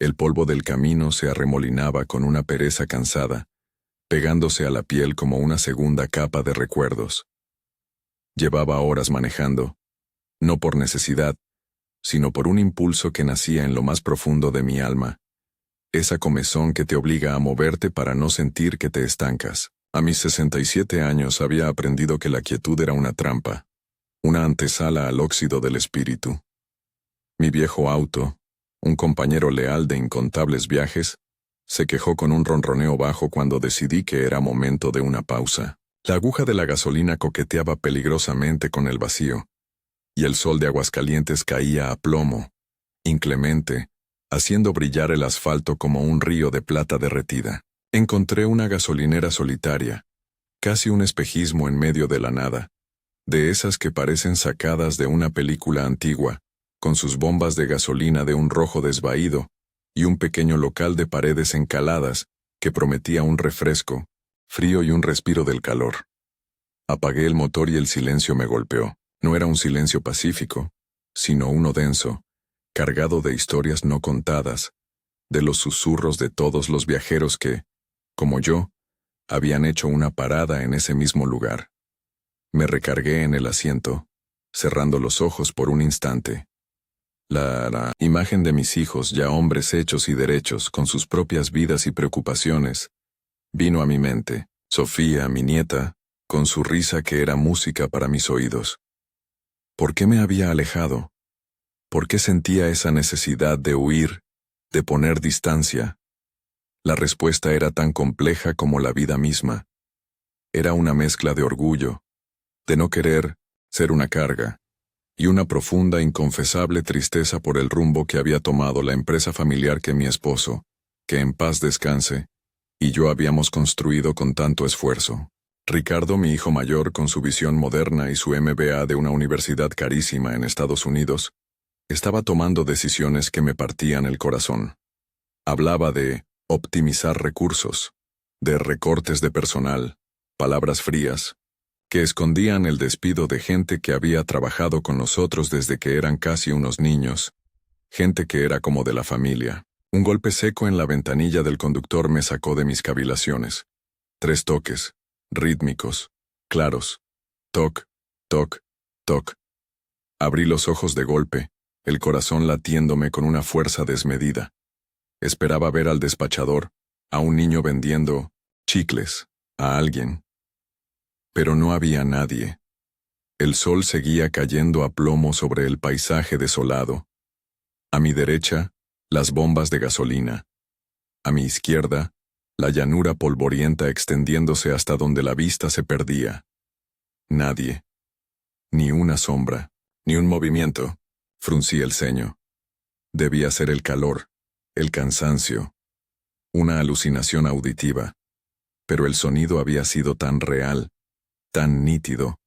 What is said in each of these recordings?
El polvo del camino se arremolinaba con una pereza cansada, pegándose a la piel como una segunda capa de recuerdos. Llevaba horas manejando, no por necesidad, sino por un impulso que nacía en lo más profundo de mi alma, esa comezón que te obliga a moverte para no sentir que te estancas. A mis 67 años había aprendido que la quietud era una trampa, una antesala al óxido del espíritu. Mi viejo auto, un compañero leal de incontables viajes, se quejó con un ronroneo bajo cuando decidí que era momento de una pausa. La aguja de la gasolina coqueteaba peligrosamente con el vacío, y el sol de Aguascalientes caía a plomo, inclemente, haciendo brillar el asfalto como un río de plata derretida. Encontré una gasolinera solitaria, casi un espejismo en medio de la nada, de esas que parecen sacadas de una película antigua, con sus bombas de gasolina de un rojo desvaído, y un pequeño local de paredes encaladas que prometía un refresco, frío y un respiro del calor. Apagué el motor y el silencio me golpeó. No era un silencio pacífico, sino uno denso, cargado de historias no contadas, de los susurros de todos los viajeros que, como yo, habían hecho una parada en ese mismo lugar. Me recargué en el asiento, cerrando los ojos por un instante. La imagen de mis hijos, ya hombres hechos y derechos, con sus propias vidas y preocupaciones, vino a mi mente. Sofía, mi nieta, con su risa que era música para mis oídos. ¿Por qué me había alejado? ¿Por qué sentía esa necesidad de huir, de poner distancia? La respuesta era tan compleja como la vida misma. Era una mezcla de orgullo, de no querer ser una carga, y una profunda, inconfesable tristeza por el rumbo que había tomado la empresa familiar que mi esposo, que en paz descanse, y yo habíamos construido con tanto esfuerzo. Ricardo, mi hijo mayor, con su visión moderna y su MBA de una universidad carísima en Estados Unidos, estaba tomando decisiones que me partían el corazón. Hablaba de optimizar recursos, de recortes de personal, palabras frías, que escondían el despido de gente que había trabajado con nosotros desde que eran casi unos niños, gente que era como de la familia. Un golpe seco en la ventanilla del conductor me sacó de mis cavilaciones. 3 toques, rítmicos, claros. Toc, toc, toc. Abrí los ojos de golpe, el corazón latiéndome con una fuerza desmedida. Esperaba ver al despachador, a un niño vendiendo chicles, a alguien. Pero no había nadie. El sol seguía cayendo a plomo sobre el paisaje desolado. A mi derecha, las bombas de gasolina. A mi izquierda, la llanura polvorienta extendiéndose hasta donde la vista se perdía. Nadie. Ni una sombra, ni un movimiento. Fruncí el ceño. Debía ser el calor, el cansancio, una alucinación auditiva. Pero el sonido había sido tan real, tan nítido.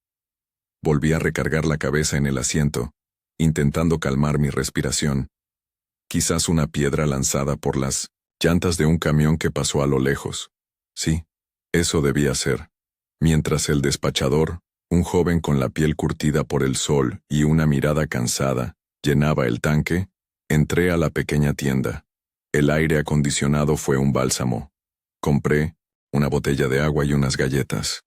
Volví a recargar la cabeza en el asiento, intentando calmar mi respiración. Quizás una piedra lanzada por las llantas de un camión que pasó a lo lejos. Sí, eso debía ser. Mientras el despachador, un joven con la piel curtida por el sol y una mirada cansada, llenaba el tanque, entré a la pequeña tienda. El aire acondicionado fue un bálsamo. Compré una botella de agua y unas galletas.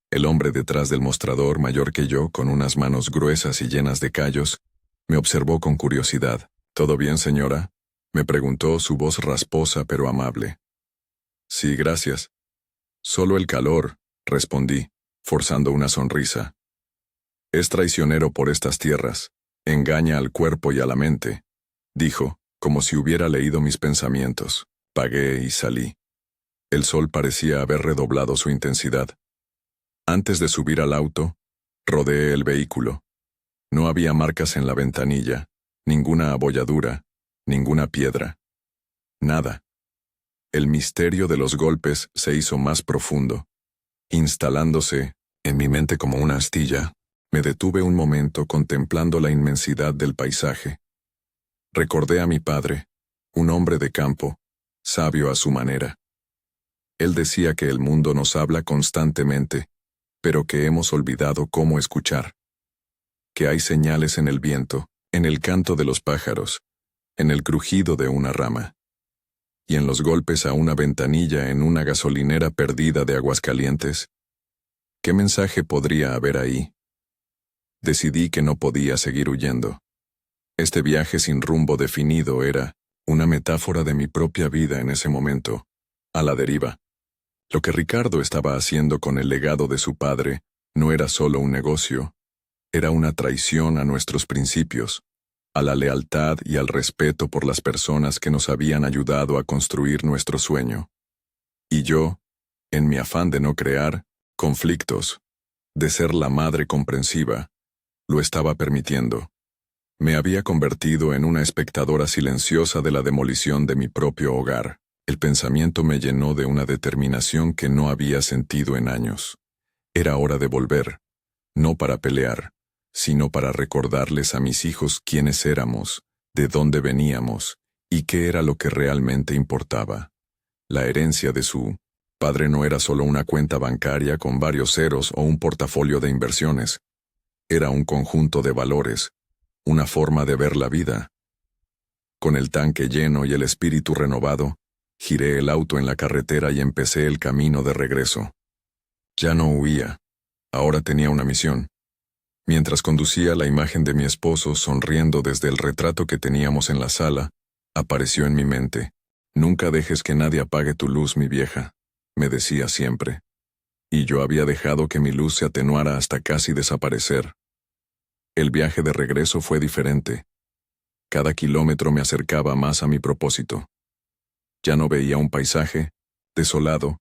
El hombre detrás del mostrador, mayor que yo, con unas manos gruesas y llenas de callos, me observó con curiosidad. ¿Todo bien, señora?, me preguntó, su voz rasposa pero amable. Sí, gracias. Solo el calor, respondí, forzando una sonrisa. Es traicionero por estas tierras, engaña al cuerpo y a la mente, dijo, como si hubiera leído mis pensamientos. Pagué y salí. El sol parecía haber redoblado su intensidad. Antes de subir al auto, rodeé el vehículo. No había marcas en la ventanilla, ninguna abolladura, ninguna piedra. Nada. El misterio de los golpes se hizo más profundo. Instalándose en mi mente como una astilla, me detuve un momento contemplando la inmensidad del paisaje. Recordé a mi padre, un hombre de campo, sabio a su manera. Él decía que el mundo nos habla constantemente, pero que hemos olvidado cómo escuchar. Que hay señales en el viento, en el canto de los pájaros, en el crujido de una rama. y en los golpes a una ventanilla en una gasolinera perdida de Aguascalientes. ¿Qué mensaje podría haber ahí? Decidí que no podía seguir huyendo. Este viaje sin rumbo definido era una metáfora de mi propia vida en ese momento, a la deriva. Lo que Ricardo estaba haciendo con el legado de su padre no era solo un negocio, era una traición a nuestros principios, a la lealtad y al respeto por las personas que nos habían ayudado a construir nuestro sueño. Y yo, en mi afán de no crear conflictos, de ser la madre comprensiva, lo estaba permitiendo. Me había convertido en una espectadora silenciosa de la demolición de mi propio hogar. El pensamiento me llenó de una determinación que no había sentido en años. Era hora de volver, no para pelear, sino para recordarles a mis hijos quiénes éramos, de dónde veníamos, y qué era lo que realmente importaba. La herencia de su padre no era solo una cuenta bancaria con varios ceros o un portafolio de inversiones. Era un conjunto de valores, una forma de ver la vida. Con el tanque lleno y el espíritu renovado, giré el auto en la carretera y empecé el camino de regreso. Ya no huía. Ahora tenía una misión. Mientras conducía, la imagen de mi esposo sonriendo desde el retrato que teníamos en la sala, apareció en mi mente. «Nunca dejes que nadie apague tu luz, mi vieja», me decía siempre. Y yo había dejado que mi luz se atenuara hasta casi desaparecer. El viaje de regreso fue diferente. Cada kilómetro me acercaba más a mi propósito. Ya no veía un paisaje desolado,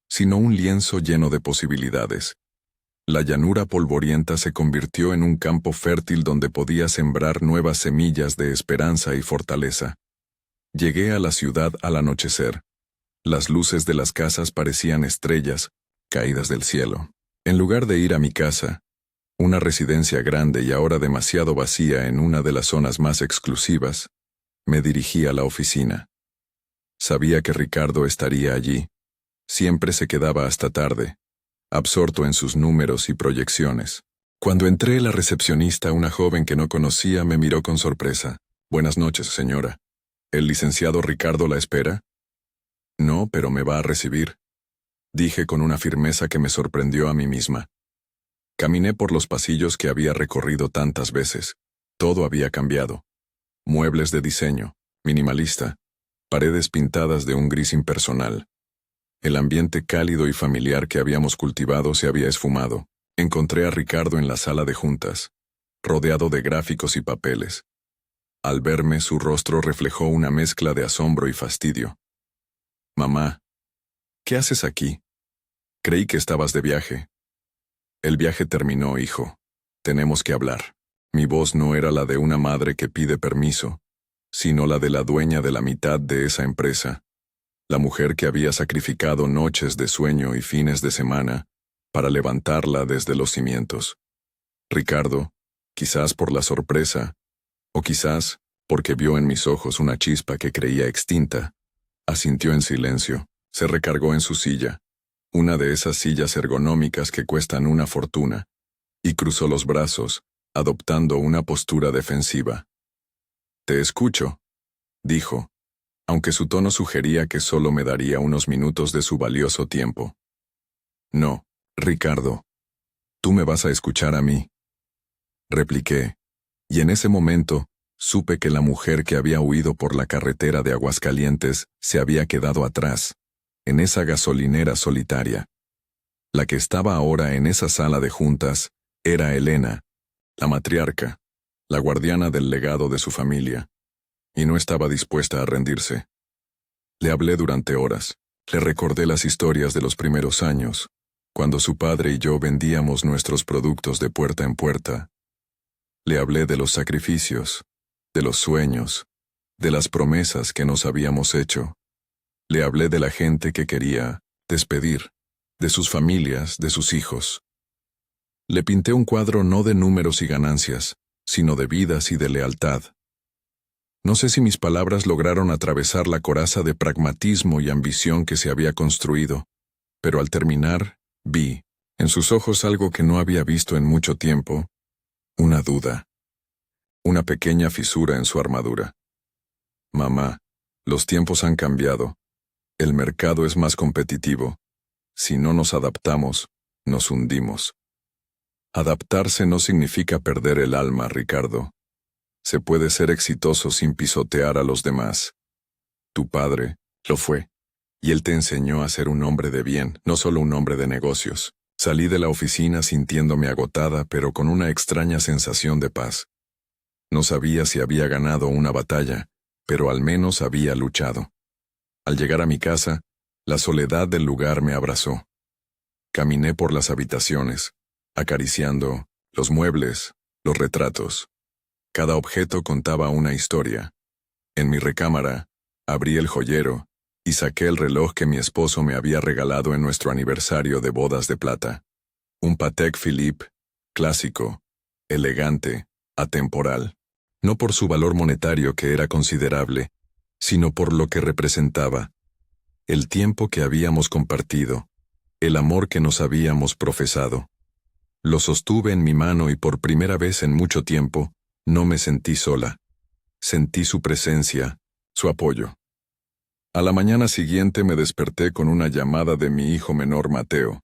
sino un lienzo lleno de posibilidades. La llanura polvorienta se convirtió en un campo fértil donde podía sembrar nuevas semillas de esperanza y fortaleza. Llegué a la ciudad al anochecer. Las luces de las casas parecían estrellas caídas del cielo. En lugar de ir a mi casa, una residencia grande y ahora demasiado vacía en una de las zonas más exclusivas, me dirigí a la oficina. Sabía que Ricardo estaría allí. Siempre se quedaba hasta tarde, absorto en sus números y proyecciones. Cuando entré, la recepcionista, una joven que no conocía, me miró con sorpresa. «Buenas noches, señora. ¿El licenciado Ricardo la espera?» «No, pero me va a recibir», dije con una firmeza que me sorprendió a mí misma. Caminé por los pasillos que había recorrido tantas veces. Todo había cambiado. Muebles de diseño, minimalista, paredes pintadas de un gris impersonal. El ambiente cálido y familiar que habíamos cultivado se había esfumado. Encontré a Ricardo en la sala de juntas, rodeado de gráficos y papeles. Al verme, su rostro reflejó una mezcla de asombro y fastidio. «Mamá, ¿qué haces aquí? Creí que estabas de viaje». «El viaje terminó, hijo. Tenemos que hablar». Mi voz no era la de una madre que pide permiso, sino la de la dueña de la mitad de esa empresa, la mujer que había sacrificado noches de sueño y fines de semana para levantarla desde los cimientos. Ricardo, quizás por la sorpresa, o quizás porque vio en mis ojos una chispa que creía extinta, asintió en silencio, se recargó en su silla, una de esas sillas ergonómicas que cuestan una fortuna, y cruzó los brazos, adoptando una postura defensiva. «Te escucho», dijo, aunque su tono sugería que solo me daría unos minutos de su valioso tiempo. «No, Ricardo, tú me vas a escuchar a mí», repliqué, y en ese momento supe que la mujer que había huido por la carretera de Aguascalientes se había quedado atrás, en esa gasolinera solitaria. La que estaba ahora en esa sala de juntas era Elena, la matriarca, la guardiana del legado de su familia, y no estaba dispuesta a rendirse. Le hablé durante horas, le recordé las historias de los primeros años, cuando su padre y yo vendíamos nuestros productos de puerta en puerta. Le hablé de los sacrificios, de los sueños, de las promesas que nos habíamos hecho. Le hablé de la gente que quería despedir, de sus familias, de sus hijos. Le pinté un cuadro no de números y ganancias, sino de vidas y de lealtad. No sé si mis palabras lograron atravesar la coraza de pragmatismo y ambición que se había construido, pero al terminar, vi, en sus ojos algo que no había visto en mucho tiempo, una duda, una pequeña fisura en su armadura. «Mamá», Los tiempos han cambiado. El mercado es más competitivo. Si no nos adaptamos, nos hundimos. Adaptarse no significa perder el alma, Ricardo. Se puede ser exitoso sin pisotear a los demás. Tu padre lo fue, y él te enseñó a ser un hombre de bien, no solo un hombre de negocios. Salí de la oficina sintiéndome agotada, pero con una extraña sensación de paz. No sabía si había ganado una batalla, pero al menos había luchado. Al llegar a mi casa, la soledad del lugar me abrazó. Caminé por las habitaciones, acariciando los muebles, los retratos. Cada objeto contaba una historia. En mi recámara, abrí el joyero y saqué el reloj que mi esposo me había regalado en nuestro aniversario de bodas de plata. Un Patek Philippe, clásico, elegante, atemporal. No por su valor monetario, que era considerable, sino por lo que representaba. El tiempo que habíamos compartido, el amor que nos habíamos profesado. Lo sostuve en mi mano y por primera vez en mucho tiempo, no me sentí sola. Sentí su presencia, su apoyo. A la mañana siguiente me desperté con una llamada de mi hijo menor Mateo.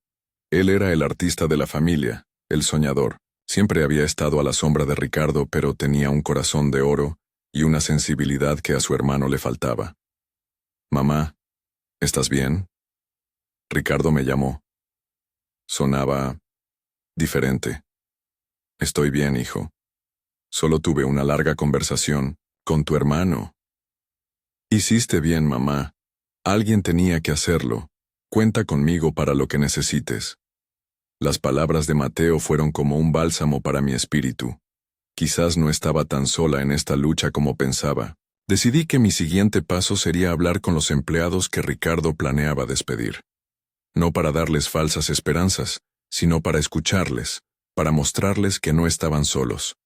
Él era el artista de la familia, el soñador. Siempre había estado a la sombra de Ricardo, pero tenía un corazón de oro y una sensibilidad que a su hermano le faltaba. «Mamá, ¿estás bien?». Ricardo me llamó. Sonaba diferente. «Estoy bien, hijo. Solo tuve una larga conversación con tu hermano». «Hiciste bien, mamá. Alguien tenía que hacerlo. Cuenta conmigo para lo que necesites». Las palabras de Mateo fueron como un bálsamo para mi espíritu. Quizás no estaba tan sola en esta lucha como pensaba. Decidí que mi siguiente paso sería hablar con los empleados que Ricardo planeaba despedir. No para darles falsas esperanzas, sino para escucharles, para mostrarles que no estaban solos.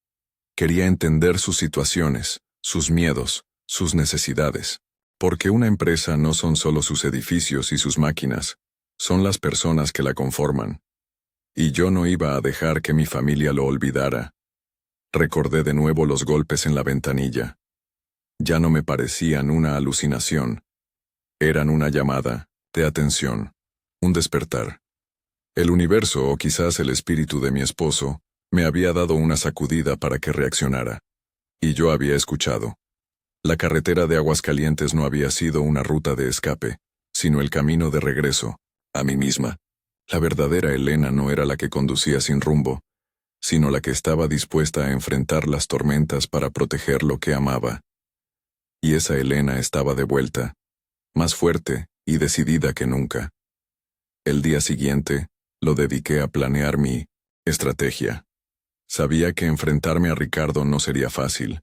Quería entender sus situaciones, sus miedos, sus necesidades. Porque una empresa no son solo sus edificios y sus máquinas, son las personas que la conforman. Y yo no iba a dejar que mi familia lo olvidara. Recordé de nuevo los golpes en la ventanilla. Ya no me parecían una alucinación. Eran una llamada de atención, un despertar. El universo, o quizás el espíritu de mi esposo, me había dado una sacudida para que reaccionara. Y yo había escuchado. La carretera de Aguascalientes no había sido una ruta de escape, sino el camino de regreso, a mí misma. La verdadera Elena no era la que conducía sin rumbo, sino la que estaba dispuesta a enfrentar las tormentas para proteger lo que amaba. Y esa Elena estaba de vuelta, más fuerte y decidida que nunca. El día siguiente, lo dediqué a planear mi estrategia. Sabía que enfrentarme a Ricardo no sería fácil.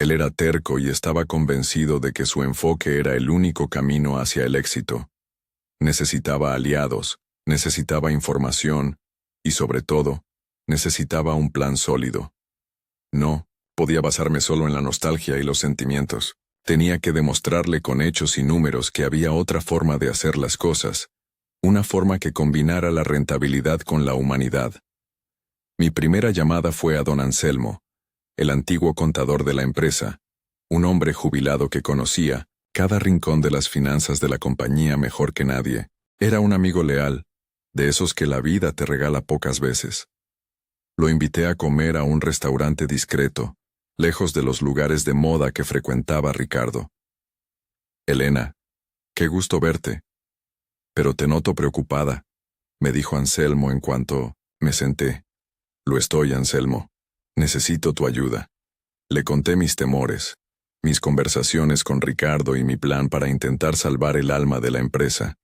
Él era terco y estaba convencido de que su enfoque era el único camino hacia el éxito. Necesitaba aliados, necesitaba información y, sobre todo, necesitaba un plan sólido. No podía basarme solo en la nostalgia y los sentimientos. Tenía que demostrarle con hechos y números que había otra forma de hacer las cosas, una forma que combinara la rentabilidad con la humanidad. Mi primera llamada fue a don Anselmo, el antiguo contador de la empresa, un hombre jubilado que conocía cada rincón de las finanzas de la compañía mejor que nadie. Era un amigo leal, de esos que la vida te regala pocas veces. Lo invité a comer a un restaurante discreto, lejos de los lugares de moda que frecuentaba Ricardo. «Elena, qué gusto verte. Pero te noto preocupada», me dijo Anselmo en cuanto me senté. «Lo estoy, Anselmo. Necesito tu ayuda». Le conté mis temores, mis conversaciones con Ricardo y mi plan para intentar salvar el alma de la empresa.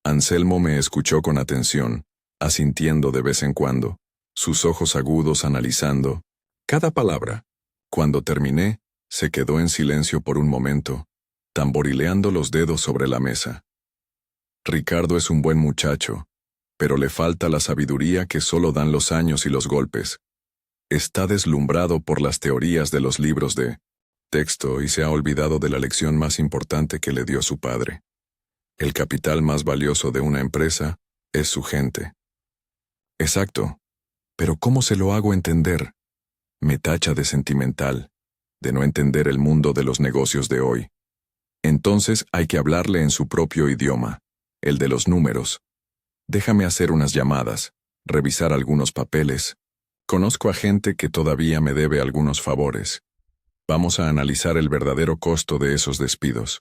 Anselmo me escuchó con atención, asintiendo de vez en cuando, sus ojos agudos analizando cada palabra. Cuando terminé, se quedó en silencio por un momento, tamborileando los dedos sobre la mesa. «Ricardo es un buen muchacho, pero le falta la sabiduría que solo dan los años y los golpes. Está deslumbrado por las teorías de los libros de texto y se ha olvidado de la lección más importante que le dio su padre. El capital más valioso de una empresa es su gente». «Exacto, pero ¿cómo se lo hago entender?». Me tacha de sentimental, de no entender el mundo de los negocios de hoy. Entonces hay que hablarle en su propio idioma, el de los números. Déjame hacer unas llamadas, revisar algunos papeles. Conozco a gente que todavía me debe algunos favores. Vamos a analizar el verdadero costo de esos despidos.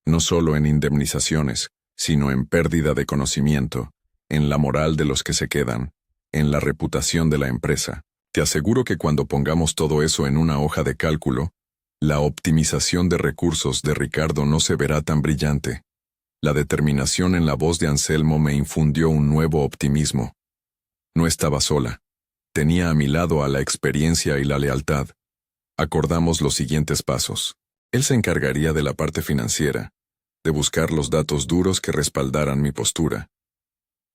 No solo en indemnizaciones, sino en pérdida de conocimiento, en la moral de los que se quedan, en la reputación de la empresa. Te aseguro que cuando pongamos todo eso en una hoja de cálculo, la optimización de recursos de Ricardo no se verá tan brillante. La determinación en la voz de Anselmo me infundió un nuevo optimismo. No estaba sola. Tenía a mi lado a la experiencia y la lealtad. Acordamos los siguientes pasos. Él se encargaría de la parte financiera, de buscar los datos duros que respaldaran mi postura.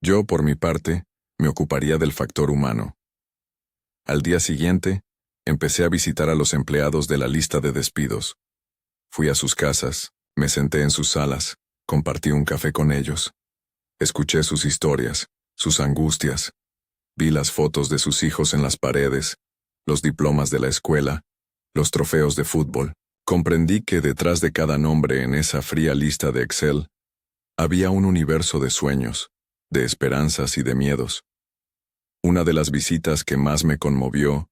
Yo, por mi parte, me ocuparía del factor humano. Al día siguiente, empecé a visitar a los empleados de la lista de despidos. Fui a sus casas, me senté en sus salas, compartí un café con ellos. Escuché sus historias, sus angustias. Vi las fotos de sus hijos en las paredes, los diplomas de la escuela, los trofeos de fútbol. Comprendí que detrás de cada nombre en esa fría lista de Excel, había un universo de sueños, de esperanzas y de miedos. Una de las visitas que más me conmovió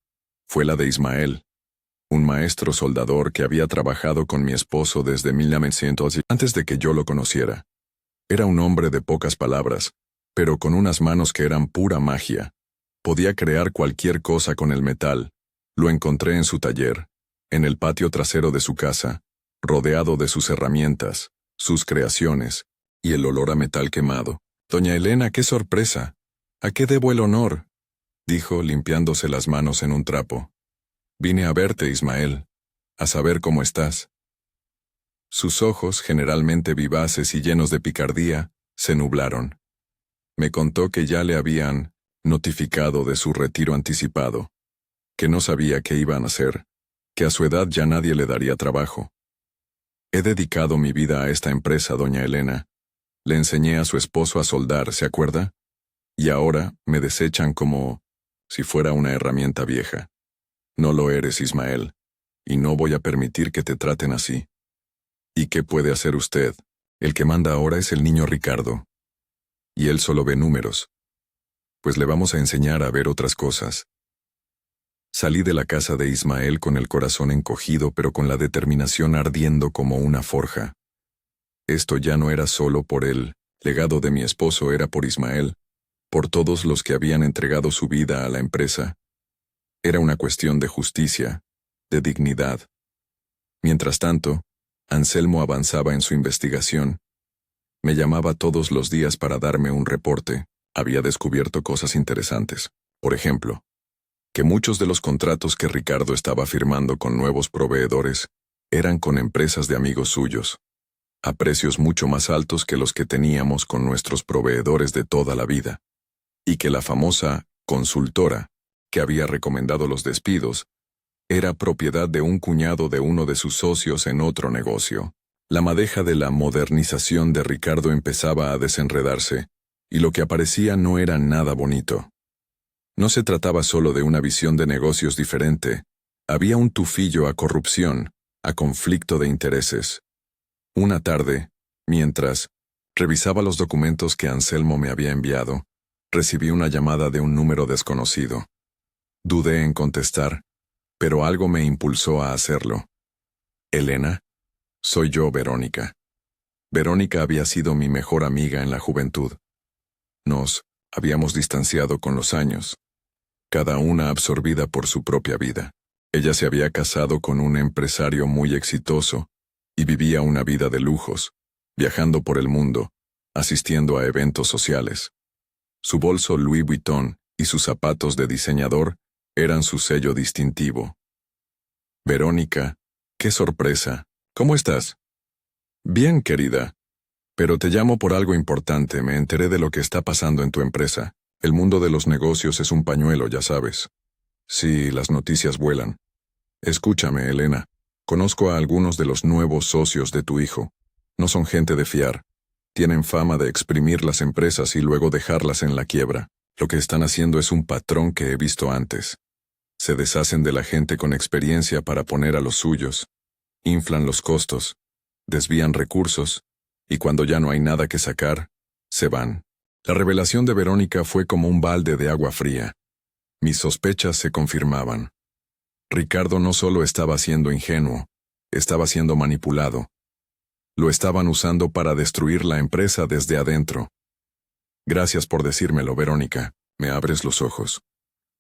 fue la de Ismael, un maestro soldador que había trabajado con mi esposo desde 1900 antes de que yo lo conociera. Era un hombre de pocas palabras, pero con unas manos que eran pura magia. Podía crear cualquier cosa con el metal. Lo encontré en su taller, en el patio trasero de su casa, rodeado de sus herramientas, sus creaciones, y el olor a metal quemado. «Doña Elena, qué sorpresa. ¿A qué debo el honor?», dijo, limpiándose las manos en un trapo. «Vine a verte, Ismael, a saber cómo estás». Sus ojos, generalmente vivaces y llenos de picardía, se nublaron. Me contó que ya le habían notificado de su retiro anticipado, que no sabía qué iban a hacer, que a su edad ya nadie le daría trabajo. «He dedicado mi vida a esta empresa, doña Elena. Le enseñé a su esposo a soldar, ¿se acuerda? Y ahora me desechan como si fuera una herramienta vieja. No lo eres, Ismael, y no voy a permitir que te traten así». «¿Y qué puede hacer usted? El que manda ahora es el niño Ricardo. Y él solo ve números. Pues le vamos a enseñar a ver otras cosas». Salí de la casa de Ismael con el corazón encogido, pero con la determinación ardiendo como una forja. Esto ya no era solo por el legado de mi esposo, era por Ismael, por todos los que habían entregado su vida a la empresa. Era una cuestión de justicia, de dignidad. Mientras tanto, Anselmo avanzaba en su investigación. Me llamaba todos los días para darme un reporte. Había descubierto cosas interesantes. Por ejemplo, que muchos de los contratos que Ricardo estaba firmando con nuevos proveedores eran con empresas de amigos suyos, a precios mucho más altos que los que teníamos con nuestros proveedores de toda la vida, y que la famosa consultora, que había recomendado los despidos, era propiedad de un cuñado de uno de sus socios en otro negocio. La madeja de la modernización de Ricardo empezaba a desenredarse, y lo que aparecía no era nada bonito. No se trataba solo de una visión de negocios diferente, había un tufillo a corrupción, a conflicto de intereses. Una tarde, mientras revisaba los documentos que Anselmo me había enviado, recibí una llamada de un número desconocido. Dudé en contestar, pero algo me impulsó a hacerlo. «Elena, soy yo, Verónica». Verónica había sido mi mejor amiga en la juventud. Nos habíamos distanciado con los años, cada una absorbida por su propia vida. Ella se había casado con un empresario muy exitoso y vivía una vida de lujos, viajando por el mundo, asistiendo a eventos sociales. Su bolso Louis Vuitton y sus zapatos de diseñador eran su sello distintivo. «Verónica, qué sorpresa. ¿Cómo estás?» «Bien, querida. Pero te llamo por algo importante. Me enteré de lo que está pasando en tu empresa. El mundo de los negocios es un pañuelo, ya sabes. Sí, las noticias vuelan. Escúchame, Elena. Conozco a algunos de los nuevos socios de tu hijo. No son gente de fiar. Tienen fama de exprimir las empresas y luego dejarlas en la quiebra. Lo que están haciendo es un patrón que he visto antes. Se deshacen de la gente con experiencia para poner a los suyos. Inflan los costos. desvían recursos, y cuando ya no hay nada que sacar, se van. La revelación de Verónica fue como un balde de agua fría. Mis sospechas se confirmaban. Ricardo no solo estaba siendo ingenuo, estaba siendo manipulado. Lo estaban usando para destruir la empresa desde adentro. Gracias por decírmelo, Verónica. Me abres los ojos.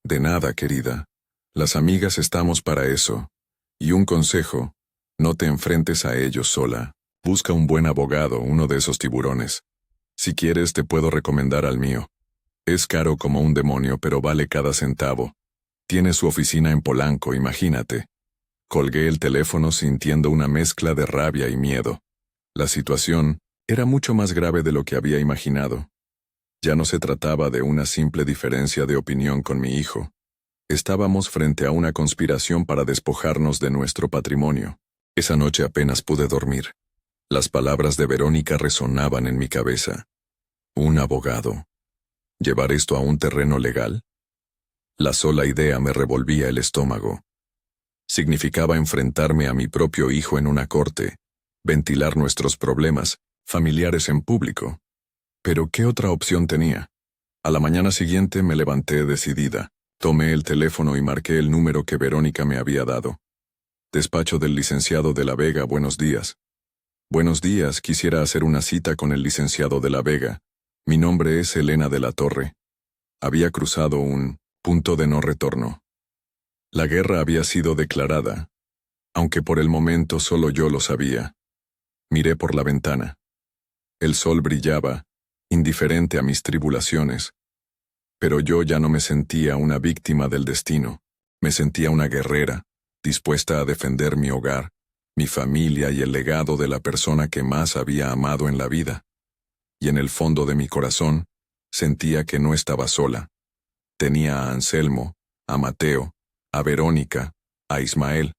De nada, querida. Las amigas estamos para eso. Y un consejo, no te enfrentes a ellos sola. Busca un buen abogado, uno de esos tiburones. Si quieres, te puedo recomendar al mío. Es caro como un demonio, pero vale cada centavo. Tiene su oficina en Polanco, imagínate. Colgué el teléfono sintiendo una mezcla de rabia y miedo. La situación era mucho más grave de lo que había imaginado. Ya no se trataba de una simple diferencia de opinión con mi hijo. Estábamos frente a una conspiración para despojarnos de nuestro patrimonio. Esa noche apenas pude dormir. Las palabras de Verónica resonaban en mi cabeza. Un abogado. ¿Llevar esto a un terreno legal? La sola idea me revolvía el estómago. Significaba enfrentarme a mi propio hijo en una corte, ventilar nuestros problemas familiares en público. Pero ¿qué otra opción tenía? A la mañana siguiente me levanté decidida. Tomé el teléfono y marqué el número que Verónica me había dado. Despacho del licenciado de la Vega, buenos días. Buenos días, quisiera hacer una cita con el licenciado de la Vega. Mi nombre es Elena de la Torre. Había cruzado un punto de no retorno. La guerra había sido declarada, aunque por el momento solo yo lo sabía. Miré por la ventana. El sol brillaba, indiferente a mis tribulaciones. Pero yo ya no me sentía una víctima del destino. Me sentía una guerrera, dispuesta a defender mi hogar, mi familia y el legado de la persona que más había amado en la vida. Y en el fondo de mi corazón, sentía que no estaba sola. Tenía a Anselmo, a Mateo, a Verónica, a Ismael.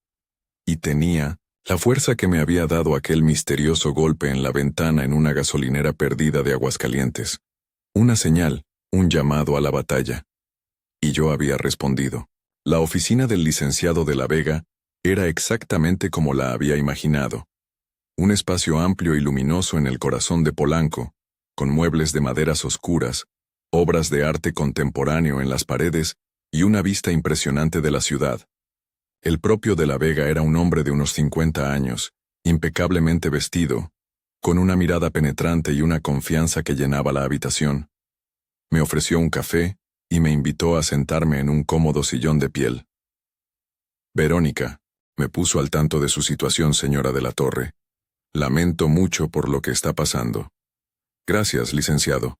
Y tenía la fuerza que me había dado aquel misterioso golpe en la ventana en una gasolinera perdida de Aguascalientes. Una señal, un llamado a la batalla. Y yo había respondido. La oficina del licenciado de la Vega era exactamente como la había imaginado. Un espacio amplio y luminoso en el corazón de Polanco, con muebles de maderas oscuras, obras de arte contemporáneo en las paredes y una vista impresionante de la ciudad. El propio de la Vega era un hombre de unos 50 años, impecablemente vestido, con una mirada penetrante y una confianza que llenaba la habitación. Me ofreció un café y me invitó a sentarme en un cómodo sillón de piel. Verónica, me puso al tanto de su situación, señora de la Torre. Lamento mucho por lo que está pasando. Gracias, licenciado.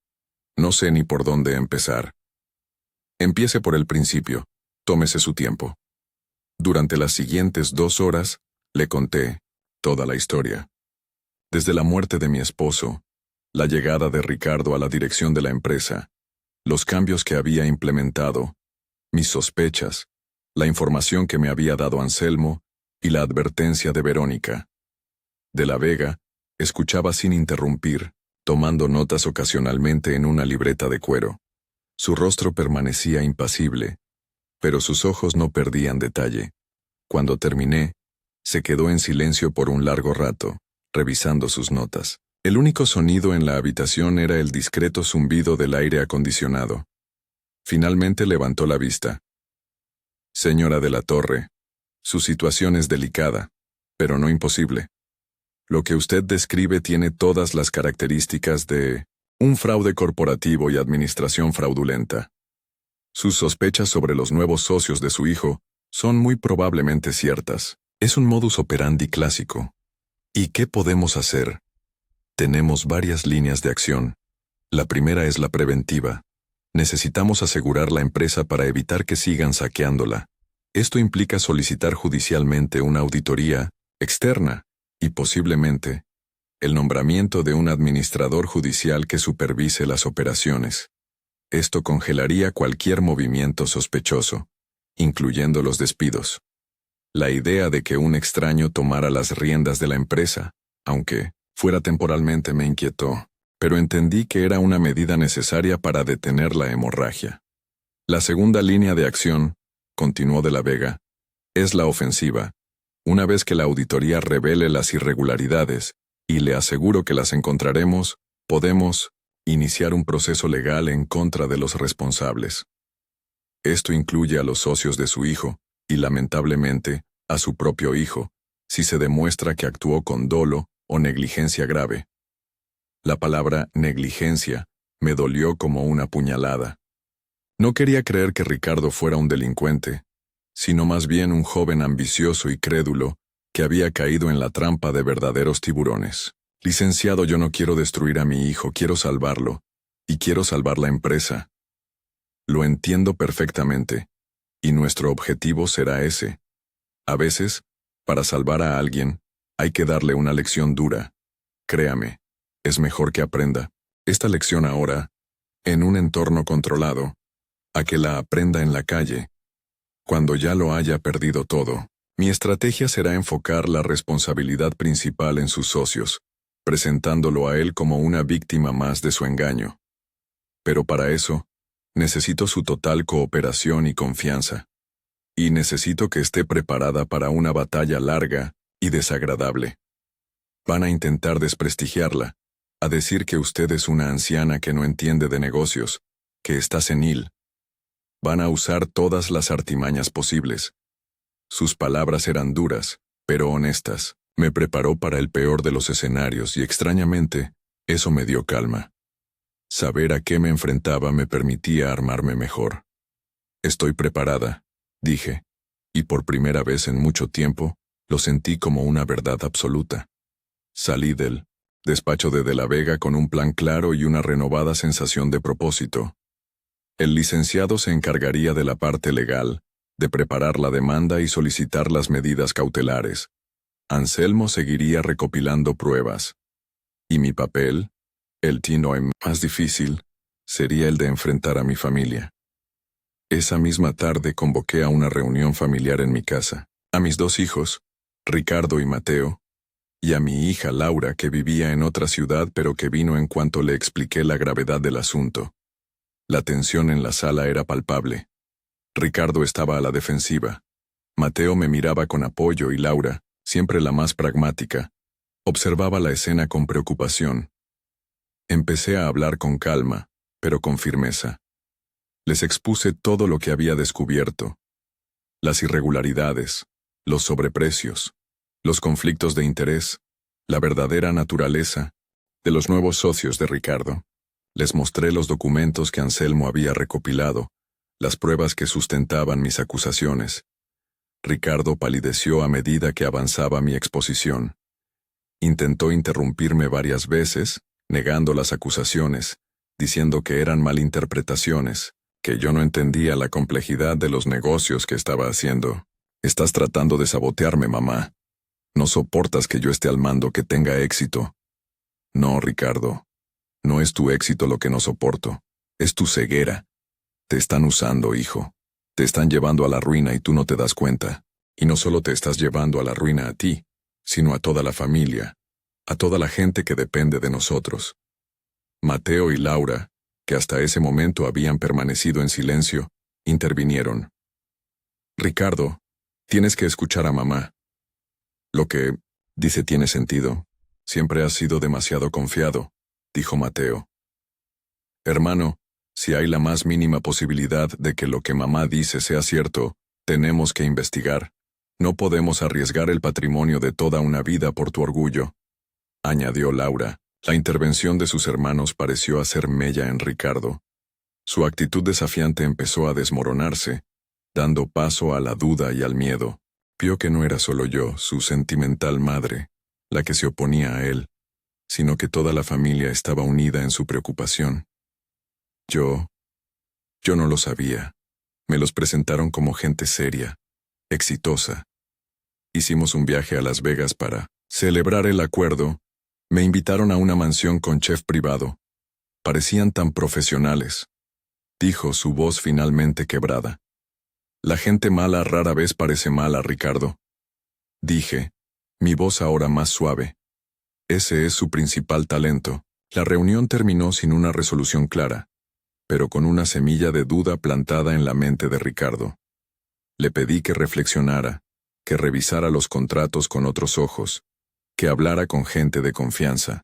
No sé ni por dónde empezar. Empiece por el principio. Tómese su tiempo. Durante las siguientes 2 horas, le conté toda la historia. Desde la muerte de mi esposo, la llegada de Ricardo a la dirección de la empresa, los cambios que había implementado, mis sospechas, la información que me había dado Anselmo y la advertencia de Verónica. De la Vega, escuchaba sin interrumpir, tomando notas ocasionalmente en una libreta de cuero. Su rostro permanecía impasible, pero sus ojos no perdían detalle. Cuando terminé, se quedó en silencio por un largo rato, revisando sus notas. El único sonido en la habitación era el discreto zumbido del aire acondicionado. Finalmente levantó la vista. Señora de la Torre, su situación es delicada, pero no imposible. Lo que usted describe tiene todas las características de un fraude corporativo y administración fraudulenta. Sus sospechas sobre los nuevos socios de su hijo son muy probablemente ciertas. Es un modus operandi clásico. ¿Y qué podemos hacer? Tenemos varias líneas de acción. La primera es la preventiva. Necesitamos asegurar la empresa para evitar que sigan saqueándola. Esto implica solicitar judicialmente una auditoría externa y posiblemente el nombramiento de un administrador judicial que supervise las operaciones. Esto congelaría cualquier movimiento sospechoso, incluyendo los despidos. La idea de que un extraño tomara las riendas de la empresa, aunque fuera temporalmente, me inquietó, pero entendí que era una medida necesaria para detener la hemorragia. La segunda línea de acción, continuó de la Vega, es la ofensiva. Una vez que la auditoría revele las irregularidades, y le aseguro que las encontraremos, podemos iniciar un proceso legal en contra de los responsables. Esto incluye a los socios de su hijo, y lamentablemente, a su propio hijo, si se demuestra que actuó con dolo o negligencia grave. La palabra negligencia me dolió como una puñalada. No quería creer que Ricardo fuera un delincuente, sino más bien un joven ambicioso y crédulo que había caído en la trampa de verdaderos tiburones. Licenciado, yo no quiero destruir a mi hijo, quiero salvarlo, y quiero salvar la empresa. Lo entiendo perfectamente, y nuestro objetivo será ese. A veces, para salvar a alguien, hay que darle una lección dura. Créame, es mejor que aprenda esta lección ahora, en un entorno controlado, a que la aprenda en la calle, cuando ya lo haya perdido todo. Mi estrategia será enfocar la responsabilidad principal en sus socios, presentándolo a él como una víctima más de su engaño. Pero para eso, necesito su total cooperación y confianza. Y necesito que esté preparada para una batalla larga y desagradable. Van a intentar desprestigiarla, a decir que usted es una anciana que no entiende de negocios, que está senil. Van a usar todas las artimañas posibles. Sus palabras eran duras, pero honestas. Me preparó para el peor de los escenarios y extrañamente, eso me dio calma. Saber a qué me enfrentaba me permitía armarme mejor. Estoy preparada, dije, y por primera vez en mucho tiempo, lo sentí como una verdad absoluta. Salí del despacho de la Vega con un plan claro y una renovada sensación de propósito. El licenciado se encargaría de la parte legal, de preparar la demanda y solicitar las medidas cautelares. Anselmo seguiría recopilando pruebas. Y mi papel, el tino más difícil, sería el de enfrentar a mi familia. Esa misma tarde convoqué a una reunión familiar en mi casa, a mis dos hijos, Ricardo y Mateo, y a mi hija Laura, que vivía en otra ciudad pero que vino en cuanto le expliqué la gravedad del asunto. La tensión en la sala era palpable. Ricardo estaba a la defensiva. Mateo me miraba con apoyo y Laura, siempre la más pragmática, observaba la escena con preocupación. Empecé a hablar con calma, pero con firmeza. Les expuse todo lo que había descubierto. Las irregularidades, los sobreprecios, los conflictos de interés, la verdadera naturaleza de los nuevos socios de Ricardo. Les mostré los documentos que Anselmo había recopilado, las pruebas que sustentaban mis acusaciones. Ricardo palideció a medida que avanzaba mi exposición. Intentó interrumpirme varias veces, negando las acusaciones, diciendo que eran malinterpretaciones, que yo no entendía la complejidad de los negocios que estaba haciendo. Estás tratando de sabotearme, mamá. No soportas que yo esté al mando, que tenga éxito. No, Ricardo. No es tu éxito lo que no soporto. Es tu ceguera. Te están usando, hijo. Te están llevando a la ruina y tú no te das cuenta. Y no solo te estás llevando a la ruina a ti, sino a toda la familia, a toda la gente que depende de nosotros. Mateo y Laura, que hasta ese momento habían permanecido en silencio, intervinieron. Ricardo, tienes que escuchar a mamá. Lo que dice tiene sentido. Siempre has sido demasiado confiado, dijo Mateo. Hermano, si hay la más mínima posibilidad de que lo que mamá dice sea cierto, tenemos que investigar. No podemos arriesgar el patrimonio de toda una vida por tu orgullo, añadió Laura. La intervención de sus hermanos pareció hacer mella en Ricardo. Su actitud desafiante empezó a desmoronarse, dando paso a la duda y al miedo. Vio que no era solo yo, su sentimental madre, la que se oponía a él, sino que toda la familia estaba unida en su preocupación. Yo no lo sabía. Me los presentaron como gente seria, exitosa. Hicimos un viaje a Las Vegas para celebrar el acuerdo. Me invitaron a una mansión con chef privado. Parecían tan profesionales, dijo su voz finalmente quebrada. La gente mala rara vez parece mala, Ricardo. Dije, mi voz ahora más suave. Ese es su principal talento. La reunión terminó sin una resolución clara, pero con una semilla de duda plantada en la mente de Ricardo. Le pedí que reflexionara, que revisara los contratos con otros ojos, que hablara con gente de confianza.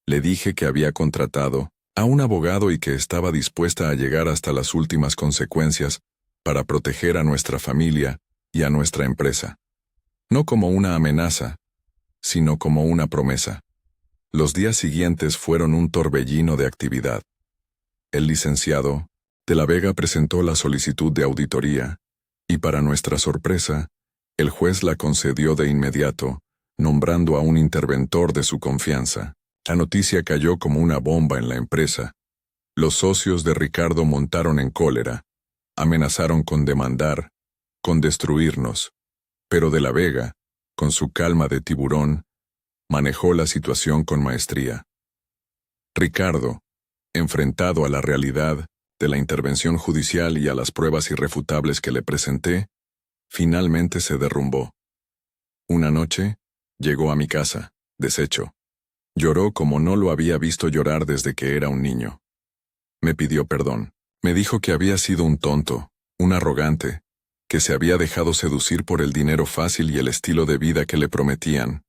Le dije que había contratado a un abogado y que estaba dispuesta a llegar hasta las últimas consecuencias para proteger a nuestra familia y a nuestra empresa. No como una amenaza, sino como una promesa. Los días siguientes fueron un torbellino de actividad. El licenciado de la Vega presentó la solicitud de auditoría, y para nuestra sorpresa, el juez la concedió de inmediato, nombrando a un interventor de su confianza. La noticia cayó como una bomba en la empresa. Los socios de Ricardo montaron en cólera, amenazaron con demandar, con destruirnos, pero de la Vega, con su calma de tiburón, manejó la situación con maestría. Ricardo, enfrentado a la realidad de la intervención judicial y a las pruebas irrefutables que le presenté, finalmente se derrumbó. Una noche, llegó a mi casa, deshecho. Lloró como no lo había visto llorar desde que era un niño. Me pidió perdón. Me dijo que había sido un tonto, un arrogante, que se había dejado seducir por el dinero fácil y el estilo de vida que le prometían.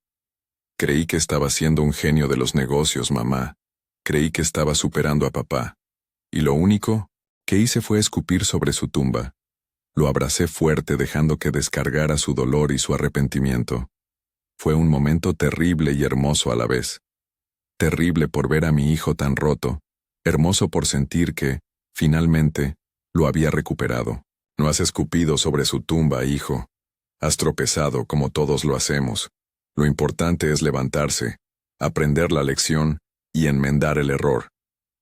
Creí que estaba siendo un genio de los negocios, mamá. Creí que estaba superando a papá. Y lo único que hice fue escupir sobre su tumba. Lo abracé fuerte dejando que descargara su dolor y su arrepentimiento. Fue un momento terrible y hermoso a la vez. Terrible por ver a mi hijo tan roto, hermoso por sentir que, finalmente, lo había recuperado. No has escupido sobre su tumba, hijo. Has tropezado como todos lo hacemos. Lo importante es levantarse, aprender la lección y enmendar el error.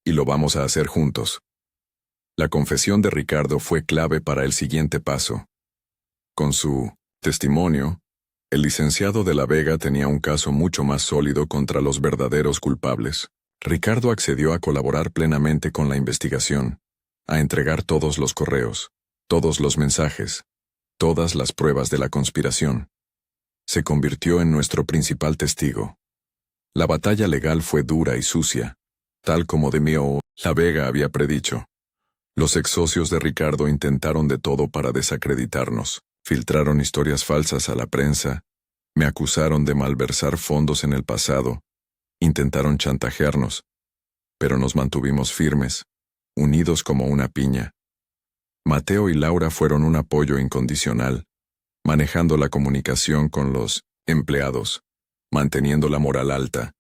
Y lo vamos a hacer juntos. La confesión de Ricardo fue clave para el siguiente paso. Con su testimonio, el licenciado de la Vega tenía un caso mucho más sólido contra los verdaderos culpables. Ricardo accedió a colaborar plenamente con la investigación, a entregar todos los correos, todos los mensajes, todas las pruebas de la conspiración. Se convirtió en nuestro principal testigo. La batalla legal fue dura y sucia, tal como Demio la Vega había predicho. Los ex socios de Ricardo intentaron de todo para desacreditarnos. Filtraron historias falsas a la prensa, me acusaron de malversar fondos en el pasado, intentaron chantajearnos, pero nos mantuvimos firmes, unidos como una piña. Mateo y Laura fueron un apoyo incondicional, manejando la comunicación con los empleados, manteniendo la moral alta,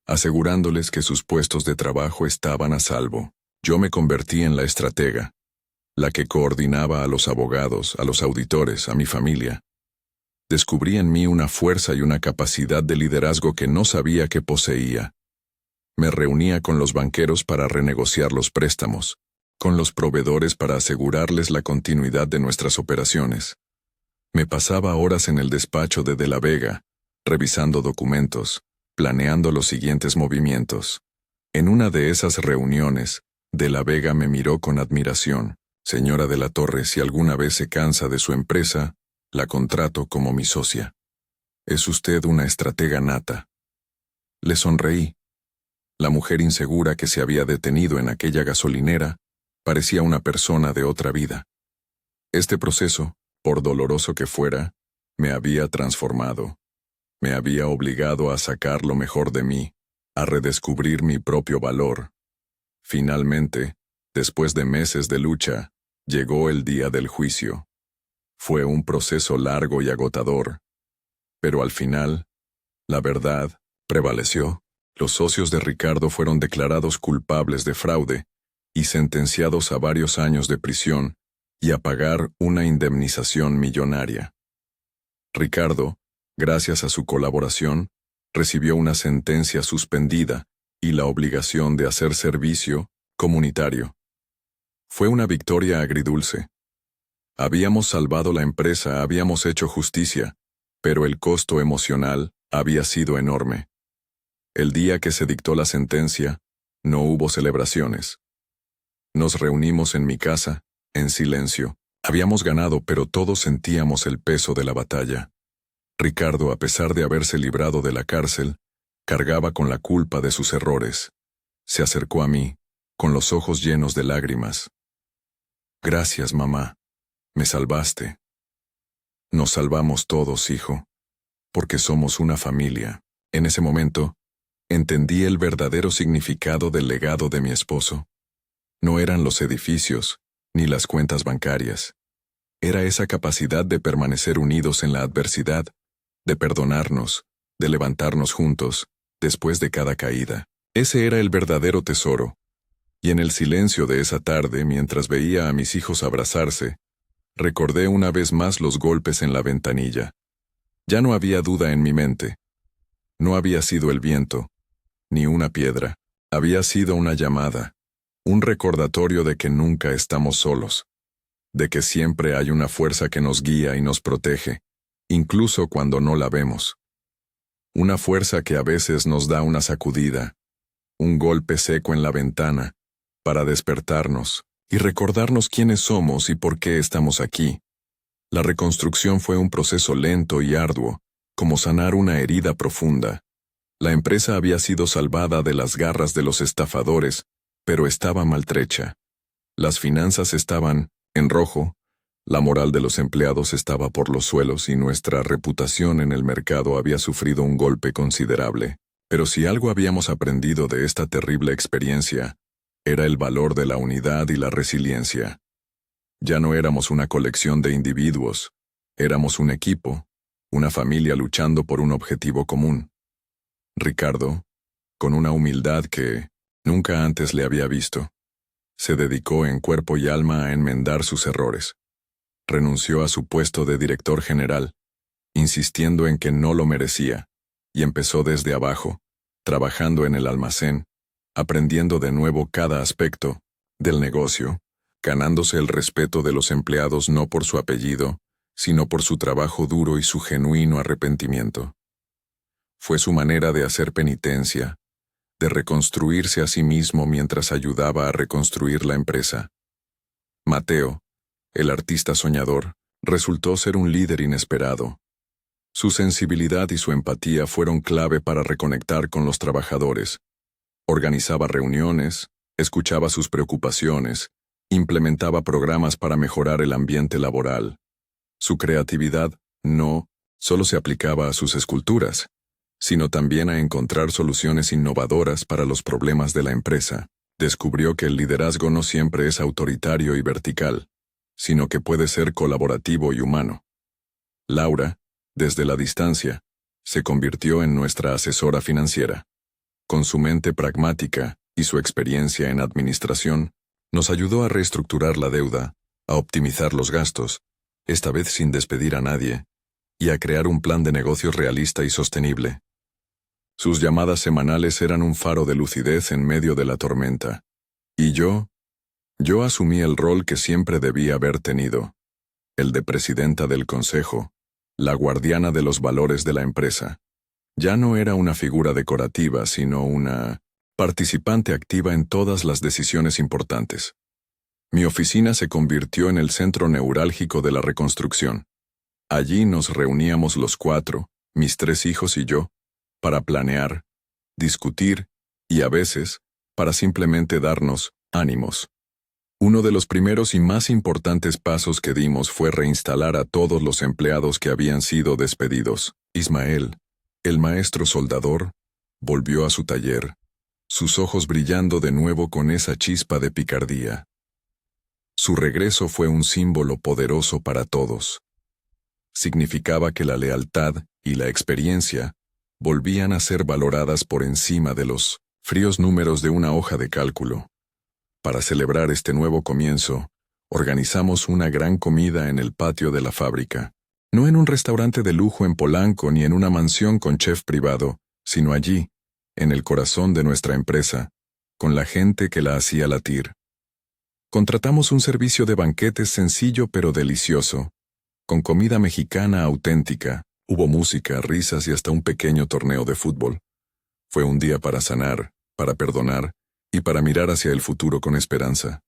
asegurándoles que sus puestos de trabajo estaban a salvo. Yo me convertí en la estratega, la que coordinaba a los abogados, a los auditores, a mi familia. Descubrí en mí una fuerza y una capacidad de liderazgo que no sabía que poseía. Me reunía con los banqueros para renegociar los préstamos, con los proveedores para asegurarles la continuidad de nuestras operaciones. Me pasaba horas en el despacho de la Vega, revisando documentos, planeando los siguientes movimientos. En una de esas reuniones, de la Vega me miró con admiración. Señora de la Torre, si alguna vez se cansa de su empresa, la contrato como mi socia. Es usted una estratega nata. Le sonreí. La mujer insegura que se había detenido en aquella gasolinera parecía una persona de otra vida. Este proceso, por doloroso que fuera, me había transformado. Me había obligado a sacar lo mejor de mí, a redescubrir mi propio valor. Finalmente, después de meses de lucha, llegó el día del juicio. Fue un proceso largo y agotador, pero al final, la verdad prevaleció. Los socios de Ricardo fueron declarados culpables de fraude y sentenciados a varios años de prisión y a pagar una indemnización millonaria. Ricardo, gracias a su colaboración, recibió una sentencia suspendida y la obligación de hacer servicio comunitario. Fue una victoria agridulce. Habíamos salvado la empresa, habíamos hecho justicia, pero el costo emocional había sido enorme. El día que se dictó la sentencia, no hubo celebraciones. Nos reunimos en mi casa, en silencio. Habíamos ganado, pero todos sentíamos el peso de la batalla. Ricardo, a pesar de haberse librado de la cárcel, cargaba con la culpa de sus errores. Se acercó a mí, con los ojos llenos de lágrimas. Gracias, mamá. Me salvaste. Nos salvamos todos, hijo, porque somos una familia. En ese momento, entendí el verdadero significado del legado de mi esposo. No eran los edificios, ni las cuentas bancarias. Era esa capacidad de permanecer unidos en la adversidad, de perdonarnos, de levantarnos juntos, después de cada caída. Ese era el verdadero tesoro. Y en el silencio de esa tarde, mientras veía a mis hijos abrazarse, recordé una vez más los golpes en la ventanilla. Ya no había duda en mi mente. No había sido el viento, ni una piedra. Había sido una llamada, un recordatorio de que nunca estamos solos, de que siempre hay una fuerza que nos guía y nos protege, incluso cuando no la vemos. Una fuerza que a veces nos da una sacudida, un golpe seco en la ventana, para despertarnos y recordarnos quiénes somos y por qué estamos aquí. La reconstrucción fue un proceso lento y arduo, como sanar una herida profunda. La empresa había sido salvada de las garras de los estafadores, pero estaba maltrecha. Las finanzas estaban en rojo, la moral de los empleados estaba por los suelos y nuestra reputación en el mercado había sufrido un golpe considerable. Pero si algo habíamos aprendido de esta terrible experiencia, era el valor de la unidad y la resiliencia. Ya no éramos una colección de individuos, éramos un equipo, una familia luchando por un objetivo común. Ricardo, con una humildad que nunca antes le había visto, se dedicó en cuerpo y alma a enmendar sus errores. Renunció a su puesto de director general, insistiendo en que no lo merecía, y empezó desde abajo, trabajando en el almacén, aprendiendo de nuevo cada aspecto del negocio, ganándose el respeto de los empleados no por su apellido, sino por su trabajo duro y su genuino arrepentimiento. Fue su manera de hacer penitencia, de reconstruirse a sí mismo mientras ayudaba a reconstruir la empresa. Mateo, el artista soñador, resultó ser un líder inesperado. Su sensibilidad y su empatía fueron clave para reconectar con los trabajadores. Organizaba reuniones, escuchaba sus preocupaciones, implementaba programas para mejorar el ambiente laboral. Su creatividad no solo se aplicaba a sus esculturas, sino también a encontrar soluciones innovadoras para los problemas de la empresa. Descubrió que el liderazgo no siempre es autoritario y vertical, sino que puede ser colaborativo y humano. Laura, desde la distancia, se convirtió en nuestra asesora financiera. Con su mente pragmática y su experiencia en administración, nos ayudó a reestructurar la deuda, a optimizar los gastos, esta vez sin despedir a nadie, y a crear un plan de negocios realista y sostenible. Sus llamadas semanales eran un faro de lucidez en medio de la tormenta. Y yo asumí el rol que siempre debía haber tenido, el de presidenta del consejo, la guardiana de los valores de la empresa. Ya no era una figura decorativa, sino una participante activa en todas las decisiones importantes. Mi oficina se convirtió en el centro neurálgico de la reconstrucción. Allí nos reuníamos los 4, mis 3 hijos y yo, para planear, discutir y a veces, para simplemente darnos ánimos. Uno de los primeros y más importantes pasos que dimos fue reinstalar a todos los empleados que habían sido despedidos. Ismael, el maestro soldador, volvió a su taller, sus ojos brillando de nuevo con esa chispa de picardía. Su regreso fue un símbolo poderoso para todos. Significaba que la lealtad y la experiencia volvían a ser valoradas por encima de los fríos números de una hoja de cálculo. Para celebrar este nuevo comienzo, organizamos una gran comida en el patio de la fábrica. No en un restaurante de lujo en Polanco ni en una mansión con chef privado, sino allí, en el corazón de nuestra empresa, con la gente que la hacía latir. Contratamos un servicio de banquetes sencillo pero delicioso, con comida mexicana auténtica. Hubo música, risas y hasta un pequeño torneo de fútbol. Fue un día para sanar, para perdonar y para mirar hacia el futuro con esperanza.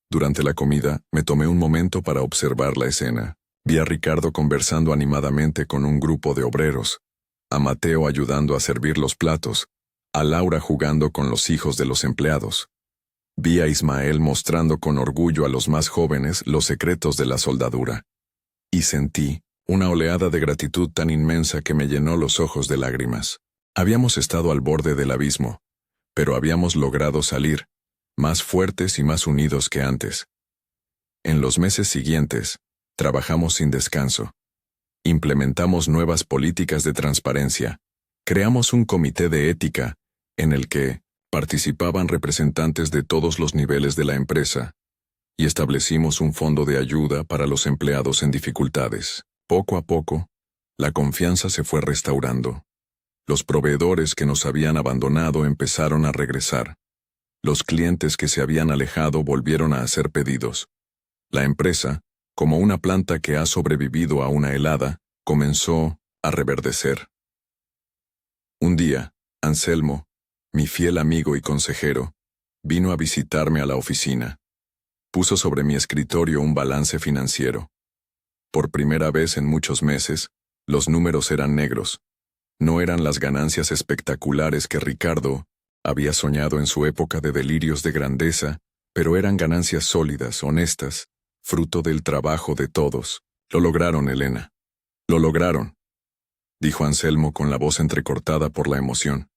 Durante la comida, me tomé un momento para observar la escena. Vi a Ricardo conversando animadamente con un grupo de obreros, a Mateo ayudando a servir los platos, a Laura jugando con los hijos de los empleados. Vi a Ismael mostrando con orgullo a los más jóvenes los secretos de la soldadura. Y sentí una oleada de gratitud tan inmensa que me llenó los ojos de lágrimas. Habíamos estado al borde del abismo, pero habíamos logrado salir, más fuertes y más unidos que antes. En los meses siguientes, trabajamos sin descanso. Implementamos nuevas políticas de transparencia. Creamos un comité de ética, en el que participaban representantes de todos los niveles de la empresa, y establecimos un fondo de ayuda para los empleados en dificultades. Poco a poco, la confianza se fue restaurando. Los proveedores que nos habían abandonado empezaron a regresar. Los clientes que se habían alejado volvieron a hacer pedidos. La empresa, como una planta que ha sobrevivido a una helada, comenzó a reverdecer. Un día, Anselmo, mi fiel amigo y consejero, vino a visitarme a la oficina. Puso sobre mi escritorio un balance financiero. Por primera vez en muchos meses, los números eran negros. No eran las ganancias espectaculares que Ricardo había soñado en su época de delirios de grandeza, pero eran ganancias sólidas, honestas, fruto del trabajo de todos. Lo lograron, Elena. Lo lograron, dijo Anselmo con la voz entrecortada por la emoción.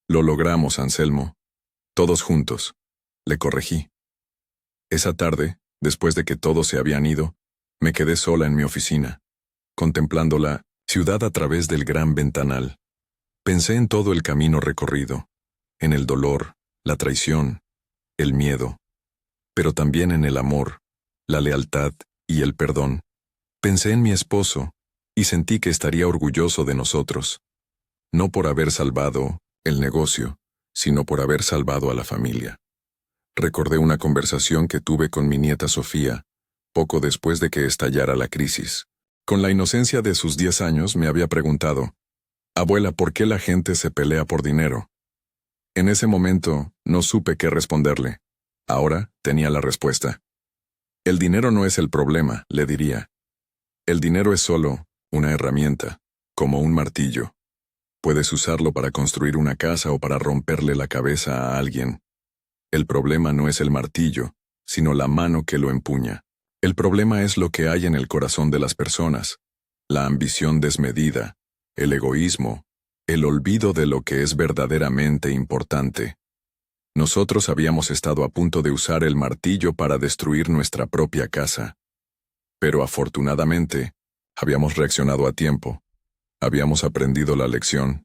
Lo logramos, Anselmo. Todos juntos, le corregí. Esa tarde, después de que todos se habían ido, me quedé sola en mi oficina, contemplando la ciudad a través del gran ventanal. Pensé en todo el camino recorrido, en el dolor, la traición, el miedo, pero también en el amor, la lealtad y el perdón. Pensé en mi esposo y sentí que estaría orgulloso de nosotros, no por haber salvado el negocio, sino por haber salvado a la familia. Recordé una conversación que tuve con mi nieta Sofía, poco después de que estallara la crisis. Con la inocencia de sus 10 años me había preguntado, «Abuela, ¿por qué la gente se pelea por dinero?». En ese momento no supe qué responderle. Ahora tenía la respuesta. «El dinero no es el problema», le diría. «El dinero es solo una herramienta, como un martillo. Puedes usarlo para construir una casa o para romperle la cabeza a alguien. El problema no es el martillo, sino la mano que lo empuña. El problema es lo que hay en el corazón de las personas, la ambición desmedida, el egoísmo, el olvido de lo que es verdaderamente importante. Nosotros habíamos estado a punto de usar el martillo para destruir nuestra propia casa. Pero afortunadamente, habíamos reaccionado a tiempo. Habíamos aprendido la lección.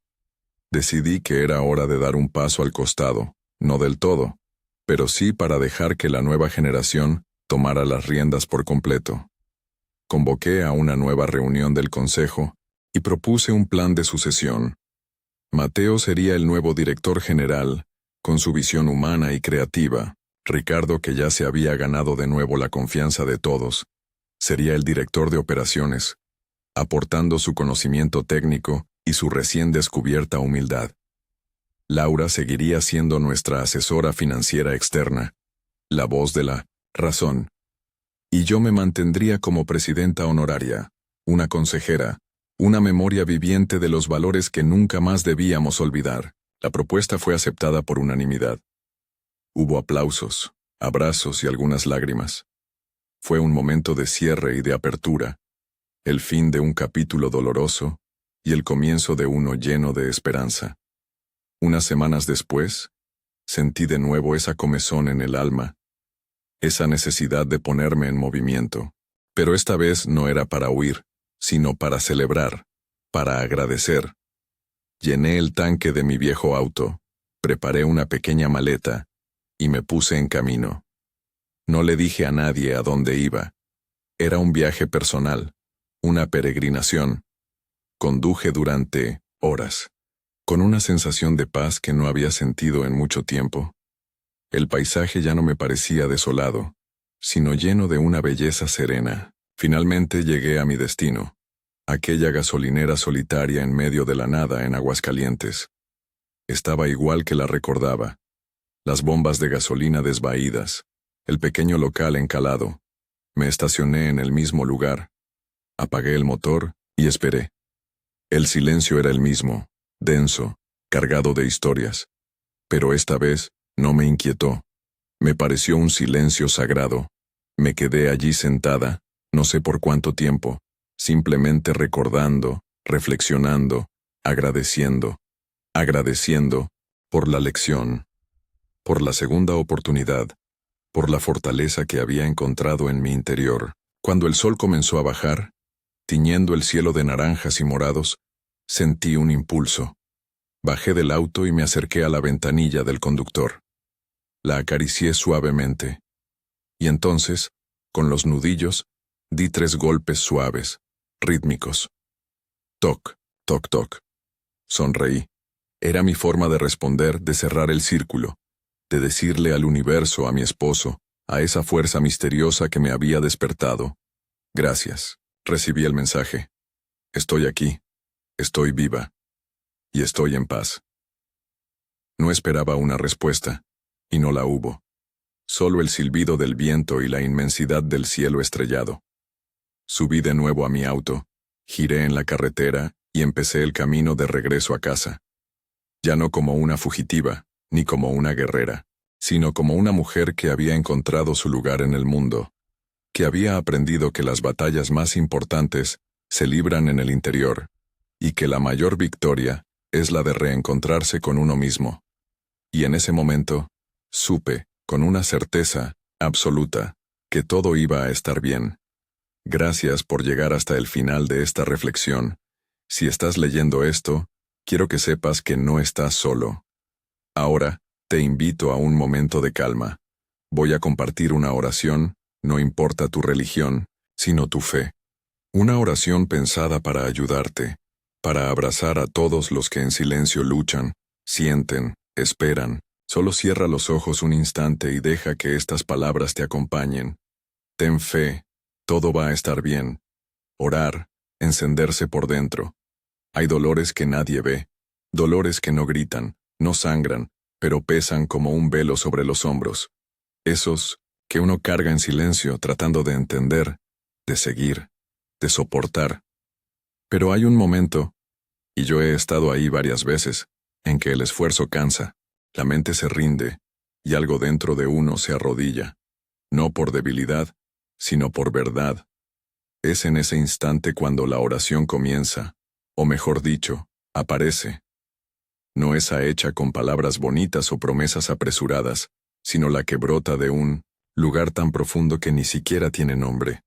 Decidí que era hora de dar un paso al costado, no del todo, pero sí para dejar que la nueva generación tomara las riendas por completo. Convoqué a una nueva reunión del consejo y propuse un plan de sucesión. Mateo sería el nuevo director general, con su visión humana y creativa. Ricardo, que ya se había ganado de nuevo la confianza de todos, sería el director de operaciones, aportando su conocimiento técnico y su recién descubierta humildad. Laura seguiría siendo nuestra asesora financiera externa, la voz de la razón. Y yo me mantendría como presidenta honoraria, una consejera, una memoria viviente de los valores que nunca más debíamos olvidar. La propuesta fue aceptada por unanimidad. Hubo aplausos, abrazos y algunas lágrimas. Fue un momento de cierre y de apertura, el fin de un capítulo doloroso y el comienzo de uno lleno de esperanza. Unas semanas después, sentí de nuevo esa comezón en el alma, esa necesidad de ponerme en movimiento. Pero esta vez no era para huir, sino para celebrar, para agradecer. Llené el tanque de mi viejo auto, preparé una pequeña maleta y me puse en camino. No le dije a nadie a dónde iba. Era un viaje personal, una peregrinación. Conduje durante horas, con una sensación de paz que no había sentido en mucho tiempo. El paisaje ya no me parecía desolado, sino lleno de una belleza serena. Finalmente llegué a mi destino, aquella gasolinera solitaria en medio de la nada en Aguascalientes. Estaba igual que la recordaba. Las bombas de gasolina desvaídas, el pequeño local encalado. Me estacioné en el mismo lugar. Apagué el motor y esperé. El silencio era el mismo, denso, cargado de historias. Pero esta vez no me inquietó. Me pareció un silencio sagrado. Me quedé allí sentada, no sé por cuánto tiempo, simplemente recordando, reflexionando, agradeciendo, agradeciendo por la lección, por la segunda oportunidad, por la fortaleza que había encontrado en mi interior. Cuando el sol comenzó a bajar, tiñendo el cielo de naranjas y morados, sentí un impulso. Bajé del auto y me acerqué a la ventanilla del conductor. La acaricié suavemente. Y entonces, con los nudillos, di 3 golpes suaves, rítmicos. Toc, toc, toc. Sonreí. Era mi forma de responder, de cerrar el círculo, de decirle al universo, a mi esposo, a esa fuerza misteriosa que me había despertado: gracias. Recibí el mensaje. Estoy aquí, estoy viva, y estoy en paz. No esperaba una respuesta, y no la hubo. Solo el silbido del viento y la inmensidad del cielo estrellado. Subí de nuevo a mi auto, giré en la carretera y empecé el camino de regreso a casa. Ya no como una fugitiva, ni como una guerrera, sino como una mujer que había encontrado su lugar en el mundo, que había aprendido que las batallas más importantes se libran en el interior, y que la mayor victoria es la de reencontrarse con uno mismo. Y en ese momento, supe, con una certeza absoluta, que todo iba a estar bien. Gracias por llegar hasta el final de esta reflexión. Si estás leyendo esto, quiero que sepas que no estás solo. Ahora, te invito a un momento de calma. Voy a compartir una oración, no importa tu religión, sino tu fe. Una oración pensada para ayudarte, para abrazar a todos los que en silencio luchan, sienten, esperan. Solo cierra los ojos un instante y deja que estas palabras te acompañen. Ten fe, todo va a estar bien. Orar, encenderse por dentro. Hay dolores que nadie ve, dolores que no gritan, no sangran, pero pesan como un velo sobre los hombros. Esos que uno carga en silencio tratando de entender, de seguir, de soportar. Pero hay un momento, y yo he estado ahí varias veces, en que el esfuerzo cansa, la mente se rinde, y algo dentro de uno se arrodilla, no por debilidad, sino por verdad. Es en ese instante cuando la oración comienza, o mejor dicho, aparece. No esa hecha con palabras bonitas o promesas apresuradas, sino la que brota de un lugar tan profundo que ni siquiera tiene nombre,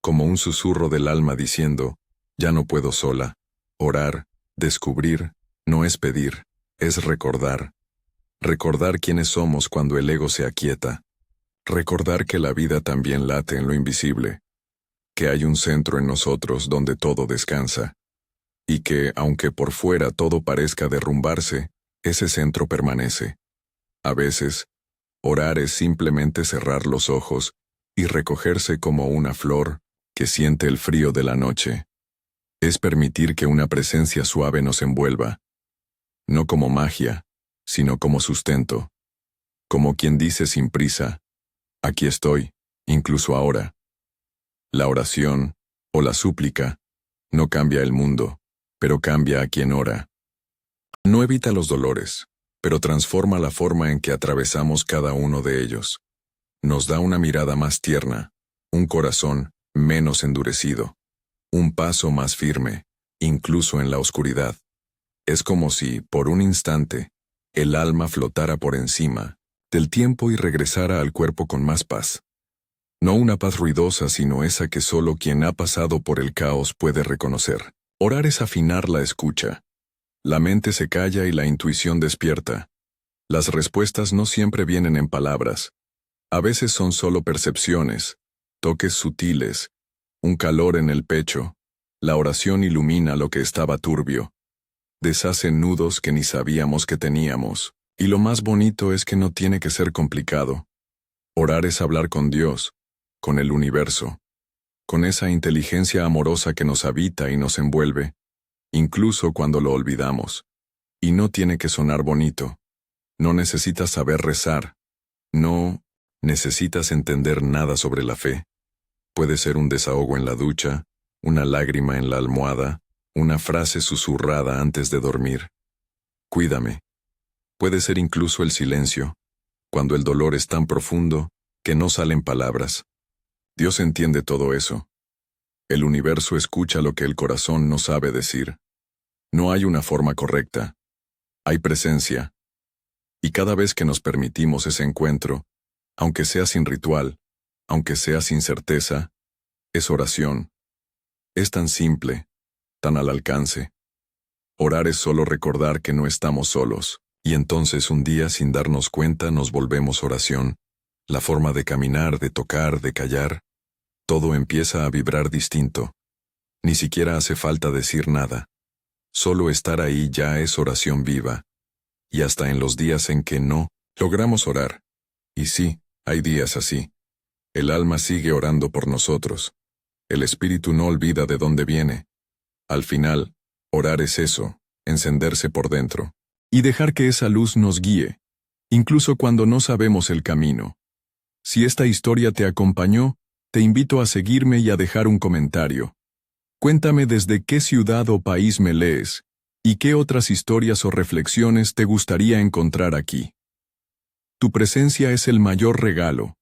como un susurro del alma diciendo: ya no puedo sola. Orar, descubrir, no es pedir, es recordar. Recordar quiénes somos cuando el ego se aquieta. Recordar que la vida también late en lo invisible, que hay un centro en nosotros donde todo descansa, y que, aunque por fuera todo parezca derrumbarse, ese centro permanece. A veces, orar es simplemente cerrar los ojos y recogerse como una flor que siente el frío de la noche. Es permitir que una presencia suave nos envuelva, no como magia, sino como sustento, como quien dice sin prisa: aquí estoy, incluso ahora. La oración, o la súplica, no cambia el mundo, pero cambia a quien ora. No evita los dolores, pero transforma la forma en que atravesamos cada uno de ellos. Nos da una mirada más tierna, un corazón menos endurecido, un paso más firme, incluso en la oscuridad. Es como si, por un instante, el alma flotara por encima del tiempo y regresara al cuerpo con más paz. No una paz ruidosa, sino esa que solo quien ha pasado por el caos puede reconocer. Orar es afinar la escucha. La mente se calla y la intuición despierta. Las respuestas no siempre vienen en palabras. A veces son solo percepciones, toques sutiles, un calor en el pecho. La oración ilumina lo que estaba turbio. Deshace nudos que ni sabíamos que teníamos. Y lo más bonito es que no tiene que ser complicado. Orar es hablar con Dios, con el universo, con esa inteligencia amorosa que nos habita y nos envuelve, incluso cuando lo olvidamos. Y no tiene que sonar bonito. No necesitas saber rezar. No necesitas entender nada sobre la fe. Puede ser un desahogo en la ducha, una lágrima en la almohada, una frase susurrada antes de dormir. Cuídame. Puede ser incluso el silencio, cuando el dolor es tan profundo que no salen palabras. Dios entiende todo eso. El universo escucha lo que el corazón no sabe decir. No hay una forma correcta. Hay presencia. Y cada vez que nos permitimos ese encuentro, aunque sea sin ritual, aunque sea sin certeza, es oración. Es tan simple, tan al alcance. Orar es solo recordar que no estamos solos, y entonces un día sin darnos cuenta nos volvemos oración. La forma de caminar, de tocar, de callar, todo empieza a vibrar distinto. Ni siquiera hace falta decir nada. Solo estar ahí ya es oración viva. Y hasta en los días en que no logramos orar. Y sí, hay días así. El alma sigue orando por nosotros. El espíritu no olvida de dónde viene. Al final, orar es eso, encenderse por dentro. Y dejar que esa luz nos guíe, incluso cuando no sabemos el camino. Si esta historia te acompañó, te invito a seguirme y a dejar un comentario. Cuéntame desde qué ciudad o país me lees, y qué otras historias o reflexiones te gustaría encontrar aquí. Tu presencia es el mayor regalo,